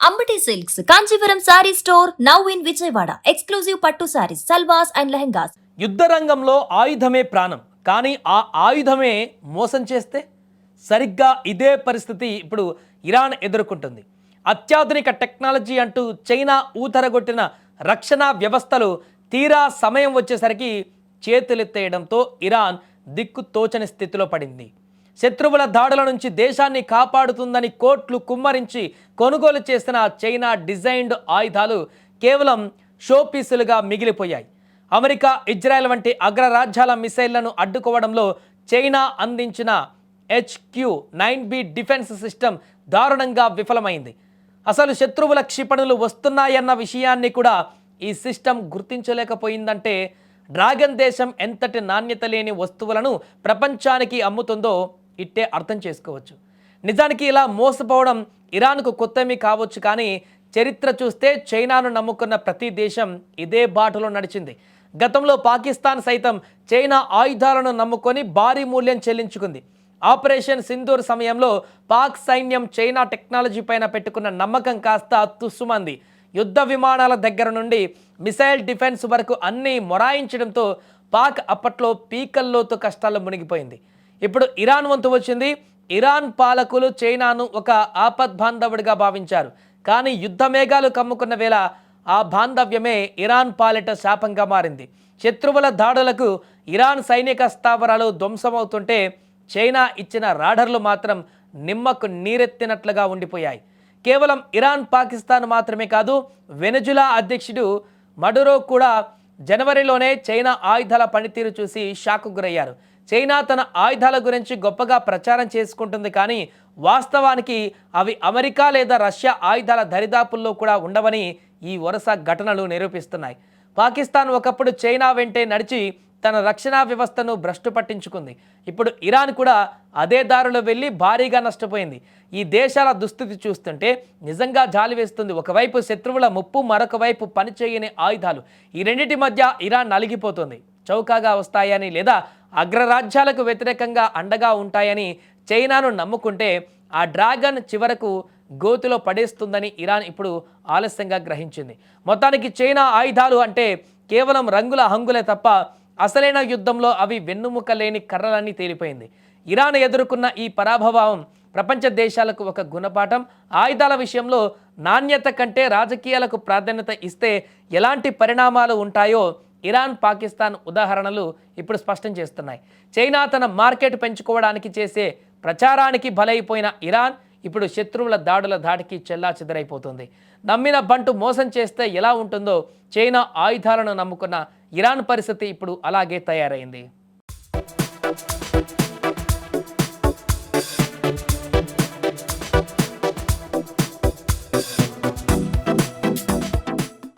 Ambati silks Kanchipuram sorry store now in Vijayawada. Exclusive పట్టు saris, సల్వాస్ and lehengas. యుద్ధ రంగంలో ఆయుధమే ప్రాణం, కానీ ఆ ఆయుధమే మోసం చేస్తే సరిగ్గా ఇదే పరిస్థితి ఇప్పుడు ఇరాన్ ఎదుర్కొంటుంది. అత్యాధునిక టెక్నాలజీ అంటూ చైనా ఊతరగొట్టిన రక్షణ వ్యవస్థలు తీరా సమయం వచ్చేసరికి చేతులెత్తేయడంతో ఇరాన్ దిక్కు తోచని స్థితిలో పడింది. శత్రువుల దాడుల నుంచి దేశాన్ని కాపాడుతుందని కోట్లు కుమ్మరించి కొనుగోలు చేసిన చైనా డిజైన్డ్ ఆయుధాలు కేవలం షో పీసులుగా మిగిలిపోయాయి. అమెరికా, ఇజ్రాయెల్ వంటి అగ్రరాజ్యాల మిసైళ్లను అడ్డుకోవడంలో చైనా అందించిన HQ-9B డిఫెన్స్ సిస్టమ్ దారుణంగా విఫలమైంది. అసలు శత్రువుల క్షిపణులు వస్తున్నాయన్న విషయాన్ని కూడా ఈ సిస్టమ్ గుర్తించలేకపోయిందంటే డ్రాగన్ దేశం ఎంతటి నాణ్యత లేని వస్తువులను ప్రపంచానికి అమ్ముతుందో ఇట్టే అర్థం చేసుకోవచ్చు. నిజానికి ఇలా మోసపోవడం ఇరాన్కు కొత్తమీ కావచ్చు, కానీ చరిత్ర చూస్తే చైనాను నమ్ముకున్న ప్రతి దేశం ఇదే బాటలో నడిచింది. గతంలో పాకిస్తాన్ సైతం చైనా ఆయుధాలను నమ్ముకొని భారీ మూల్యం చెల్లించుకుంది. ఆపరేషన్ సింధూర్ సమయంలో పాక్ సైన్యం చైనా టెక్నాలజీ పైన పెట్టుకున్న నమ్మకం కాస్త తుస్సుమంది. యుద్ధ విమానాల దగ్గర నుండి మిసైల్ డిఫెన్స్ వరకు అన్నీ మొరాయించడంతో పాక్ అప్పట్లో పీకల్లోతు కష్టాల్లో మునిగిపోయింది. ఇప్పుడు ఇరాన్ వంతు వచ్చింది. ఇరాన్ పాలకులు చైనాను ఒక ఆపద్బాంధవుడిగా భావించారు, కానీ యుద్ధ మేఘాలు కమ్ముకున్న వేళ ఆ బాంధవ్యమే ఇరాన్ పాలిట శాపంగా మారింది. శత్రువుల దాడులకు ఇరాన్ సైనిక స్థావరాలు ధ్వంసమవుతుంటే చైనా ఇచ్చిన రాడర్లు మాత్రం నిమ్మకు నీరెత్తినట్లుగా ఉండిపోయాయి. కేవలం ఇరాన్, పాకిస్తాన్ మాత్రమే కాదు, వెనజులా అధ్యక్షుడు మడురో కూడా జనవరిలోనే చైనా ఆయుధాల పనితీరు చూసి షాకు గురయ్యారు. చైనా తన ఆయుధాల గురించి గొప్పగా ప్రచారం చేసుకుంటుంది, కానీ వాస్తవానికి అవి అమెరికా లేదా రష్యా ఆయుధాల దరిదాపుల్లో కూడా ఉండవని ఈ వరుస ఘటనలు నిరూపిస్తున్నాయి. పాకిస్తాన్ ఒకప్పుడు చైనా వెంటే నడిచి తన రక్షణ వ్యవస్థను భ్రష్టు పట్టించుకుంది. ఇప్పుడు ఇరాన్ కూడా అదే దారిలో వెళ్ళి భారీగా నష్టపోయింది. ఈ దేశాల దుస్థితి చూస్తుంటే నిజంగా జాలి వేస్తుంది. ఒకవైపు శత్రువుల ముప్పు, మరొక వైపు పనిచేయని ఆయుధాలు. ఈ రెండింటి మధ్య ఇరాన్ నలిగిపోతుంది. చౌకగా వస్తాయని లేదా అగ్రరాజ్యాలకు వ్యతిరేకంగా అండగా ఉంటాయని చైనాను నమ్ముకుంటే ఆ డ్రాగన్ చివరకు గోతిలో పడేస్తుందని ఇరాన్ ఇప్పుడు ఆలస్యంగా గ్రహించింది. మొత్తానికి చైనా ఆయుధాలు అంటే కేవలం రంగుల హంగులే తప్ప అసలైన యుద్ధంలో అవి వెన్నుముక లేని కర్రలని తేలిపోయింది. ఇరాన్ ఎదుర్కొన్న ఈ పరాభవం ప్రపంచ దేశాలకు ఒక గుణపాఠం. ఆయుధాల విషయంలో నాణ్యత కంటే రాజకీయాలకు ప్రాధాన్యత ఇస్తే ఎలాంటి పరిణామాలు ఉంటాయో ఇరాన్, పాకిస్తాన్ ఉదాహరణలు ఇప్పుడు స్పష్టం చేస్తున్నాయి. చైనా తన మార్కెట్ పెంచుకోవడానికి చేసే ప్రచారానికి బలైపోయిన ఇరాన్ ఇప్పుడు శత్రువుల దాడుల ధాటికి చెల్లాచెదరైపోతుంది. నమ్మిన బంటు మోసం చేస్తే ఎలా ఉంటుందో చైనా ఆయుధాలను నమ్ముకున్న ఇరాన్ పరిస్థితి ఇప్పుడు అలాగే తయారైంది.